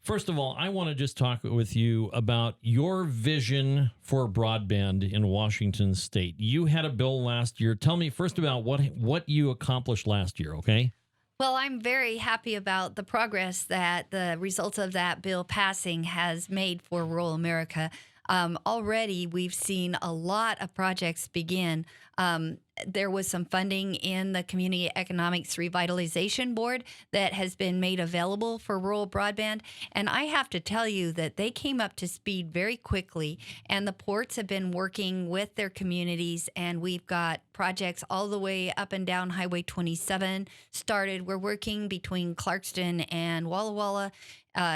First of all, I want to just talk with you about your vision for broadband in Washington State. You had a bill last year. Tell me first about what you accomplished last year, okay? Well, I'm very happy about the progress that the results of that bill passing has made for rural America. Already, we've seen a lot of projects begin. There was some funding in the Community Economics Revitalization Board that has been made available for rural broadband. And I have to tell you that they came up to speed very quickly, and the ports have been working with their communities. And we've got projects all the way up and down Highway 27 started. We're working between Clarkston and Walla Walla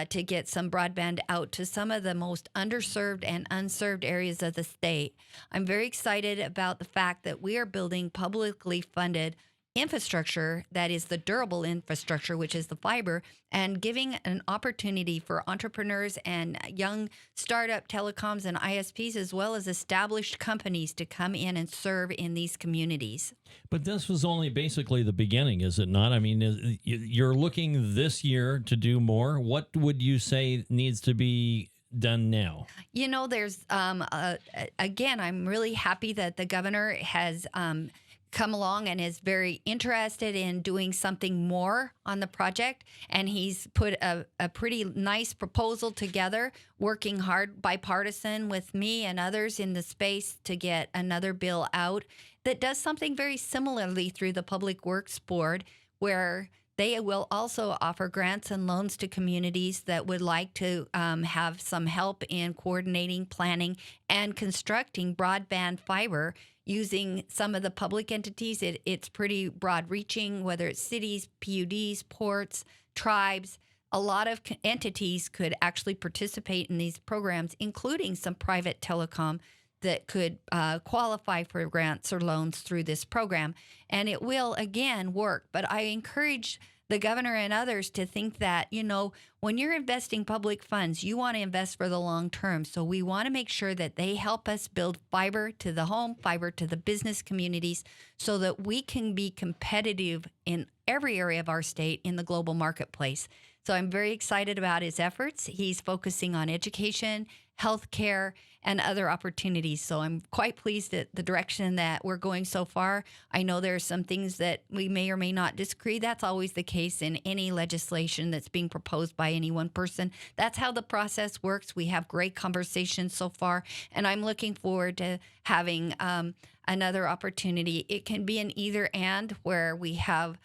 to get some broadband out to some of the most underserved and unserved areas of the state. I'm very excited about the fact that we are building publicly funded infrastructure that is the durable infrastructure, which is the fiber, and giving an opportunity for entrepreneurs and young startup telecoms and ISPs, as well as established companies, to come in and serve in these communities. But this was only basically the beginning, is it not? I mean, you're looking this year to do more. What would you say needs to be done now? You know, there's, again, I'm really happy that the governor has come along and is very interested in doing something more on the project. And he's put a pretty nice proposal together, working hard bipartisan with me and others in the space to get another bill out that does something very similarly through the Public Works Board, where they will also offer grants and loans to communities that would like to have some help in coordinating, planning, and constructing broadband fiber using some of the public entities. It's pretty broad-reaching, whether it's cities, PUDs, ports, tribes. A lot of entities could actually participate in these programs, including some private telecom that could qualify for grants or loans through this program. And it will, again, work. But I encourage the governor and others to think that, you know, when you're investing public funds, you want to invest for the long term. So we want to make sure that they help us build fiber to the home, fiber to the business communities, so that we can be competitive in every area of our state in the global marketplace. So I'm very excited about his efforts. He's focusing on education, healthcare, and other opportunities. So I'm quite pleased at the direction that we're going so far. I know there are some things that we may or may not disagree. That's always the case in any legislation that's being proposed by any one person. That's how the process works. We have great conversations so far, and I'm looking forward to having another opportunity. It can be an either and, where we have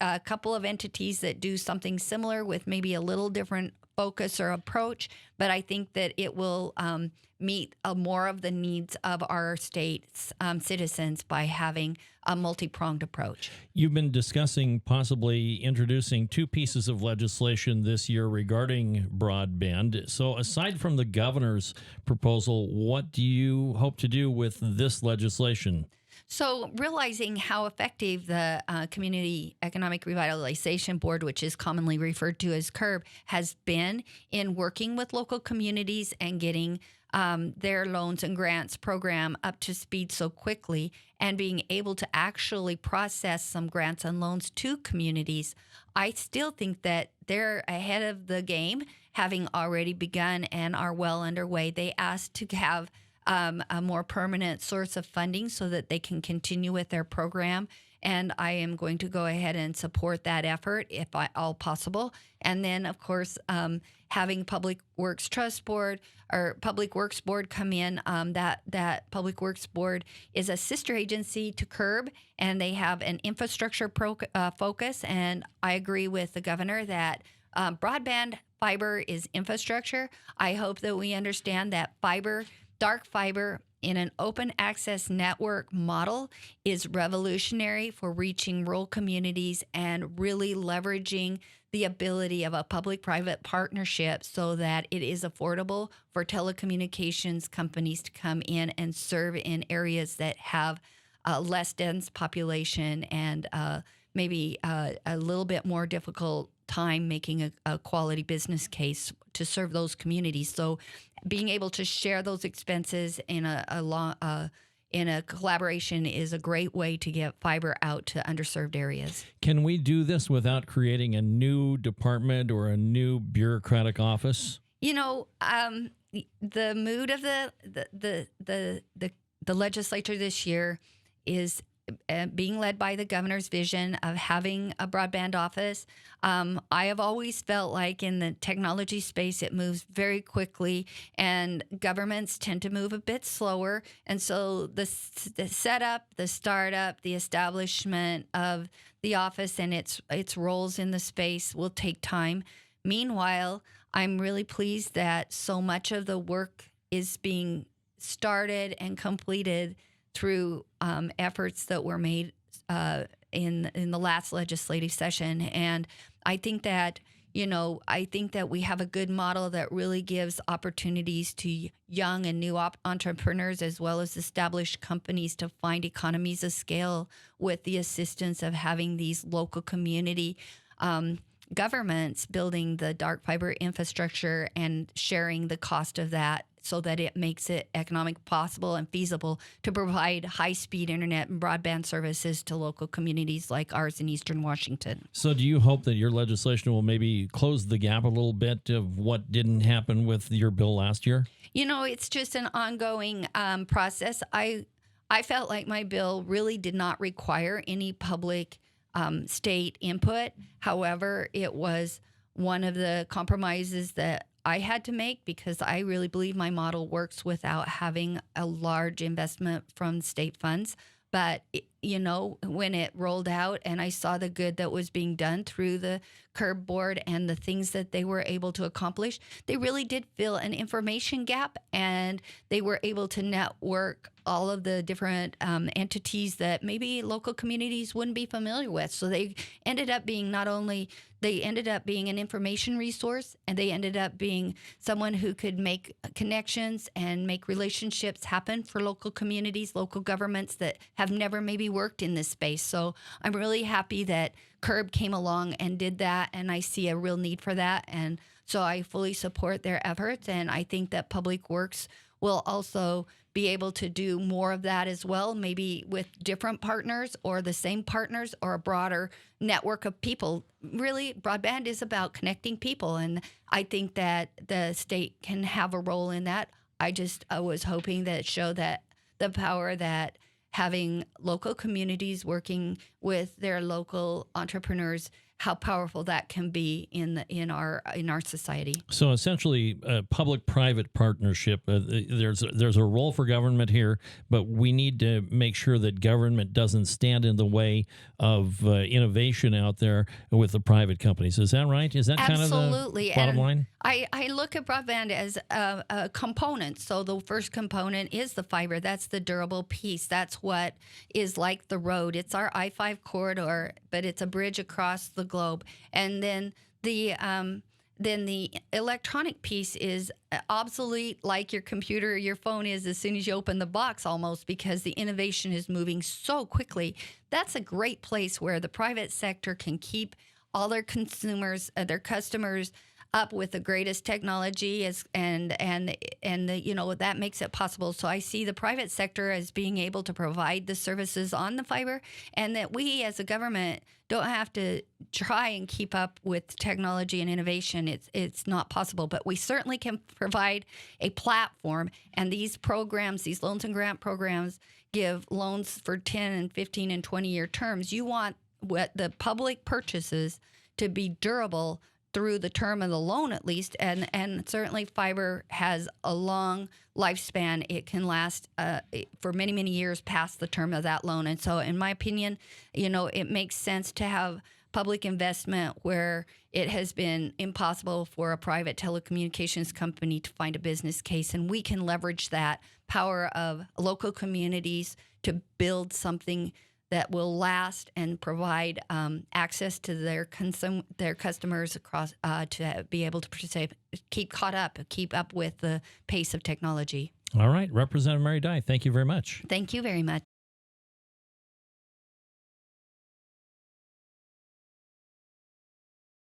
a couple of entities that do something similar with maybe a little different focus or approach, but I think that it will meet more of the needs of our state's citizens by having a multi-pronged approach. You've been discussing possibly introducing two pieces of legislation this year regarding broadband. So aside from the governor's proposal, what do you hope to do with this legislation? So realizing how effective the Community Economic Revitalization Board, which is commonly referred to as CURB, has been in working with local communities and getting their loans and grants program up to speed so quickly, and being able to actually process some grants and loans to communities, I still think that they're ahead of the game, having already begun and are well underway. They asked to have a more permanent source of funding so that they can continue with their program. And I am going to go ahead and support that effort if all possible. And then, of course, having Public Works Trust Board or Public Works Board come in, that Public Works Board is a sister agency to CURB, and they have an infrastructure focus. And I agree with the governor that broadband fiber is infrastructure. I hope that we understand that dark fiber in an open access network model is revolutionary for reaching rural communities and really leveraging the ability of a public-private partnership so that it is affordable for telecommunications companies to come in and serve in areas that have a less dense population and maybe a little bit more difficult time making a quality business case to serve those communities. So being able to share those expenses in in a collaboration is a great way to get fiber out to underserved areas. Can we do this without creating a new department or a new bureaucratic office? You know, the mood of the legislature this year is being led by the governor's vision of having a broadband office. I have always felt like in the technology space, it moves very quickly, and governments tend to move a bit slower. And so the setup, the startup, the establishment of the office and its roles in the space will take time. Meanwhile, I'm really pleased that so much of the work is being started and completed through efforts that were made in the last legislative session. And I think that, we have a good model that really gives opportunities to young and new entrepreneurs as well as established companies to find economies of scale with the assistance of having these local community governments building the dark fiber infrastructure and sharing the cost of that so that it makes it economic possible and feasible to provide high-speed internet and broadband services to local communities like ours in Eastern Washington. So do you hope that your legislation will maybe close the gap a little bit of what didn't happen with your bill last year? It's just an ongoing process. I felt like my bill really did not require any public state input. However, it was one of the compromises that I had to make because I really believe my model works without having a large investment from state funds. But, when it rolled out and I saw the good that was being done through the CURB board and the things that they were able to accomplish, they really did fill an information gap, and they were able to network all of the different entities that maybe local communities wouldn't be familiar with. So they ended up being an information resource, and they ended up being someone who could make connections and make relationships happen for local communities, local governments that have never maybe worked in this space. So I'm really happy that CURB came along and did that, and I see a real need for that. And so I fully support their efforts, and I think that Public Works will also be able to do more of that as well, maybe with different partners or the same partners or a broader network of people. Really, broadband is about connecting people, and I think that the state can have a role in that. I was hoping that it showed that the power that having local communities working with their local entrepreneurs, how powerful that can be in our society. So essentially, a public-private partnership. There's a role for government here, but we need to make sure that government doesn't stand in the way of innovation out there with the private companies. Is that right? Is that Absolutely. Kind of the bottom line? I look at broadband as a component. So the first component is the fiber. That's the durable piece. That's what is like the road. It's our I-5 corridor, but it's a bridge across the globe. And then the electronic piece is obsolete, like your computer or your phone is as soon as you open the box almost, because the innovation is moving so quickly. That's a great place where the private sector can keep all their consumers, their customers up with the greatest technology and that makes it possible. So I see the private sector as being able to provide the services on the fiber, and that we as a government don't have to try and keep up with technology and innovation. It's not possible, but we certainly can provide a platform. And these programs, these loans and grant programs, give loans for 10 and 15 and 20-year terms. You want what the public purchases to be durable through the term of the loan at least, and certainly fiber has a long lifespan. It can last for many, many years past the term of that loan. And so in my opinion, it makes sense to have public investment where it has been impossible for a private telecommunications company to find a business case, and we can leverage that power of local communities to build something that will last and provide access to their customers across to be able to keep up with the pace of technology. All right, Representative Mary Dye, thank you very much. Thank you very much.